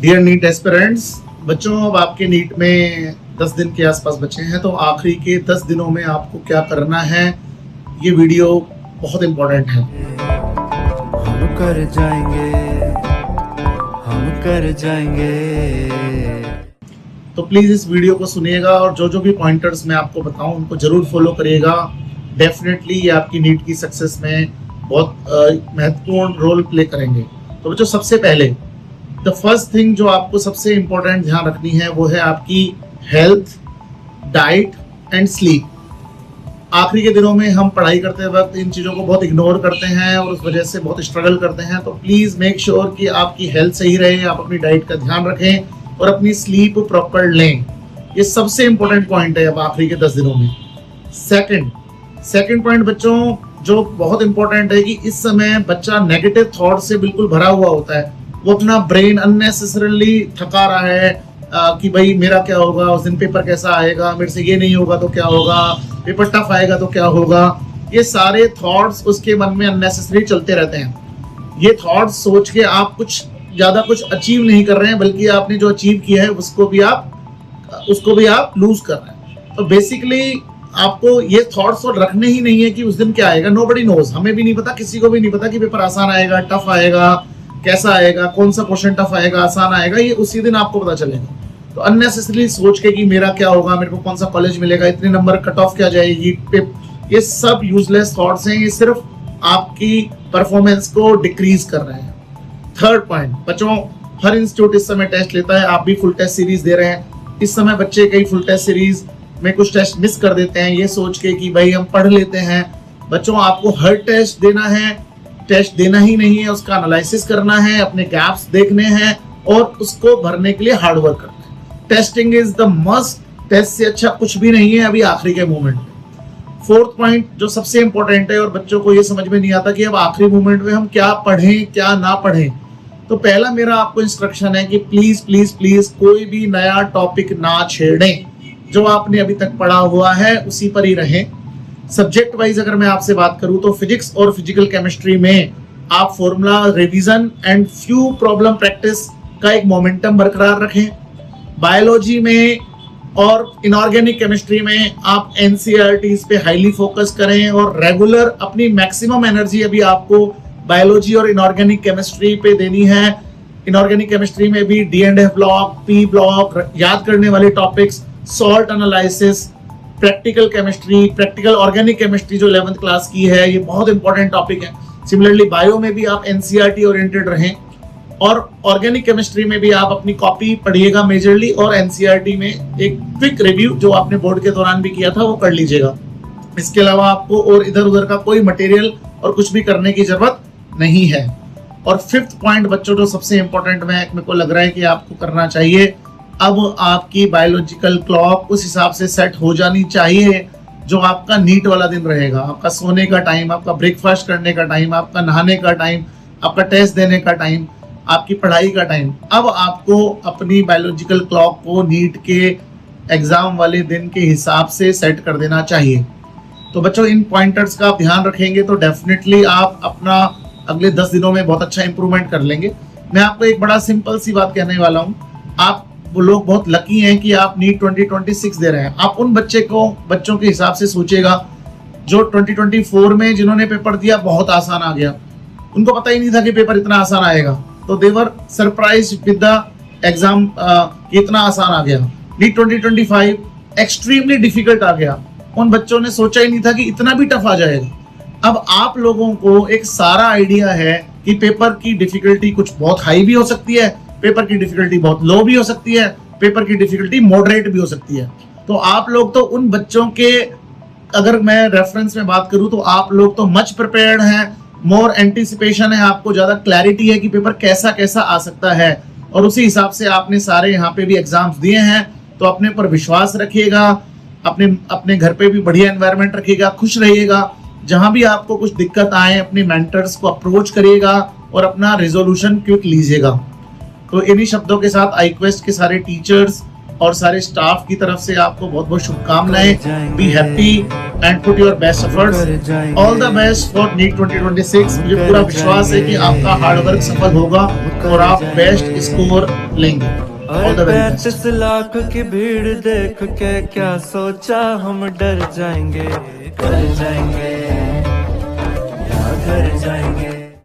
Dear NEET aspirants, बच्चों अब आपके नीट में 10 दिन के आसपास बचे हैं, तो आखिरी के 10 दिनों में आपको क्या करना है, ये वीडियो बहुत इम्पोर्टेंट है। हम कर जाएंगे। तो प्लीज इस वीडियो को सुनिएगा और जो भी पॉइंटर्स मैं आपको बताऊं उनको जरूर फॉलो करिएगा। डेफिनेटली ये आपकी नीट की सक्सेस में बहुत महत्वपूर्ण रोल प्ले करेंगे। तो बच्चों, सबसे पहले द फर्स्ट थिंग जो आपको सबसे इंपॉर्टेंट ध्यान रखनी है वो है आपकी हेल्थ, डाइट एंड स्लीप। आखिरी के दिनों में हम पढ़ाई करते वक्त इन चीज़ों को बहुत इग्नोर करते हैं और उस वजह से बहुत स्ट्रगल करते हैं। तो प्लीज़ मेक श्योर कि आपकी हेल्थ सही रहे, आप अपनी डाइट का ध्यान रखें और अपनी स्लीप प्रॉपर लें। ये सबसे इंपॉर्टेंट पॉइंट है अब आखिरी के 10 दिनों में। सेकंड पॉइंट बच्चों जो बहुत इंपॉर्टेंट है कि इस समय बच्चा नेगेटिव थॉट से बिल्कुल भरा हुआ होता है। वो अपना ब्रेन अननेसेसरली थका रहा है कि भाई मेरा क्या होगा, उस दिन पेपर कैसा आएगा, मेरे से ये नहीं होगा तो क्या होगा, पेपर टफ आएगा तो क्या होगा। ये सारे थॉट्स उसके मन में अननेसेसरी चलते रहते हैं। ये थॉट्स सोच के आप कुछ ज्यादा कुछ अचीव नहीं कर रहे हैं, बल्कि आपने जो अचीव किया है उसको भी आप लूज कर रहे हैं। तो बेसिकली आपको ये थॉट्स और रखने ही नहीं है कि उस दिन क्या आएगा। नोबडी नोज, हमें भी नहीं पता, किसी को भी नहीं पता कि पेपर आसान आएगा, टफ आएगा, कैसा आएगा, कौन सा क्वेश्चन टफ आएगा, आसान आएगा, ये उसी दिन आपको पता चलेगा। तो अननेसेसरली सोच के कि मेरा क्या होगा, मेरे को कौन सा कॉलेज मिलेगा, इतने नंबर कट ऑफ क्या जाएगी, ये सब यूजलेस थॉट्स हैं। ये सिर्फ आपकी परफॉर्मेंस को डिक्रीज कर रहे हैं। थर्ड पॉइंट बच्चों, हर इंस्टीट्यूट इस समय टेस्ट लेता है, आप भी फुल टेस्ट सीरीज दे रहे हैं। इस समय बच्चे कई फुल टेस्ट सीरीज में कुछ टेस्ट मिस कर देते हैं, ये सोच के कि भाई हम पढ़ लेते हैं। बच्चों, आपको हर टेस्ट देना है, टेस्ट देना ही नहीं है, उसका एनालिसिस करना है, अपने गैप्स देखने हैं और उसको भरने के लिए हार्ड वर्क करना है। Testing is the must, test से अच्छा कुछ भी नहीं है अभी आखिरी के मोमेंट में। फोर्थ पॉइंट जो सबसे इंपॉर्टेंट है और बच्चों को ये समझ में नहीं आता कि अब आखिरी मोमेंट में हम क्या पढ़ें क्या ना पढ़ें। तो पहला मेरा आपको इंस्ट्रक्शन है कि प्लीज प्लीज प्लीज कोई भी नया टॉपिक ना छेड़ें। जो आपने अभी तक पढ़ा हुआ है उसी पर ही रहें। सब्जेक्ट वाइज अगर मैं आपसे बात करूं तो फिजिक्स और फिजिकल केमिस्ट्री में आप formula revision and few problem practice का एक मोमेंटम बरकरार रखें। बायोलॉजी में और इनऑर्गेनिक केमिस्ट्री में आप एनसीईआरटीज पे हाईली फोकस करें और रेगुलर अपनी मैक्सिमम एनर्जी अभी आपको बायोलॉजी और इनऑर्गेनिक केमिस्ट्री पे देनी है। इनऑर्गेनिक केमिस्ट्री में भी डी&एफ ब्लॉक, पी ब्लॉक, याद करने वाले topics, salt analysis, practical chemistry, practical organic chemistry जो 11th क्लास की है, ये बहुत इंपॉर्टेंट टॉपिक है। सिमिलरली बायो में भी आप एनसीईआरटी ओरिएंटेड रहें और ऑर्गेनिक केमिस्ट्री में भी आप अपनी कॉपी पढ़िएगा मेजरली, और एनसीईआरटी में एक क्विक रिव्यू जो आपने बोर्ड के दौरान भी किया था वो कर लीजिएगा। इसके अलावा आपको और इधर उधर का कोई मटेरियल और कुछ भी करने की जरूरत नहीं है। और फिफ्थ पॉइंट बच्चों जो सबसे इंपॉर्टेंट मेरे को लग रहा है कि आपको करना चाहिए, अब आपकी बायोलॉजिकल क्लॉक उस हिसाब से सेट हो जानी चाहिए जो आपका नीट वाला दिन रहेगा। आपका सोने का टाइम, आपका ब्रेकफास्ट करने का टाइम, आपका नहाने का टाइम, आपका टेस्ट देने का टाइम, आपकी पढ़ाई का टाइम, अब आपको अपनी बायोलॉजिकल क्लॉक को नीट के एग्जाम वाले दिन के हिसाब से सेट कर देना चाहिए। तो बच्चों, इन पॉइंटर्स का आप ध्यान रखेंगे तो डेफिनेटली आप अपना अगले 10 दिनों में बहुत अच्छा इंप्रूवमेंट कर लेंगे। मैं आपको एक बड़ा सिंपल सी बात कहने वाला हूँ, आप वो लोग बहुत लकी हैं कि आप नीट 2026 दे रहे हैं। आप उन बच्चों के हिसाब से सोचिएगा जो 2024 में जिन्होंने पेपर दिया बहुत आसान आ गया, उनको पता ही नहीं था कि पेपर इतना आसान आएगा, तो they were surprise with the exam, इतना आसान आ गया। नीट 2025 एक्सट्रीमली डिफिकल्ट आ गया, उन बच्चों ने सोचा ही नहीं था कि इतना भी टफ आ जाएगा। अब आप लोगों को एक सारा आइडिया है कि पेपर की डिफिकल्टी कुछ बहुत हाई भी हो सकती है, पेपर की डिफिकल्टी बहुत लो भी हो सकती है, पेपर की डिफिकल्टी मॉडरेट भी हो सकती है। तो आप लोग तो उन बच्चों के, अगर मैं रेफरेंस में बात करूं तो आप लोग तो मच प्रिपेयर्ड हैं, मोर एंटिसिपेशन है, आपको ज्यादा क्लैरिटी है कि पेपर कैसा कैसा आ सकता है और उसी हिसाब से आपने सारे यहाँ पे भी एग्जाम्स दिए हैं। तो अपने पर विश्वास रखिएगा, अपने घर पे भी बढ़िया एनवायरनमेंट रखिएगा, खुश रहिएगा। जहां भी आपको कुछ दिक्कत आए अपने मेंटर्स को अप्रोच करिएगा और अपना रिजोल्यूशन क्विक लीजिएगा। तो इन्हीं शब्दों के साथ आई क्वेस्ट के सारे टीचर्स और सारे स्टाफ की तरफ से आपको बहुत बहुत शुभकामनाएं। Be happy and put your best efforts. All the best for NEET 2026। मुझे पूरा विश्वास है कि आपका हार्डवर्क सफल होगा और आप बेस्ट स्कोर लेंगे। All the very best. 35 lakh की भीड़ देख के क्या सोचा हम डर जाएंगे, डर जाएंगे।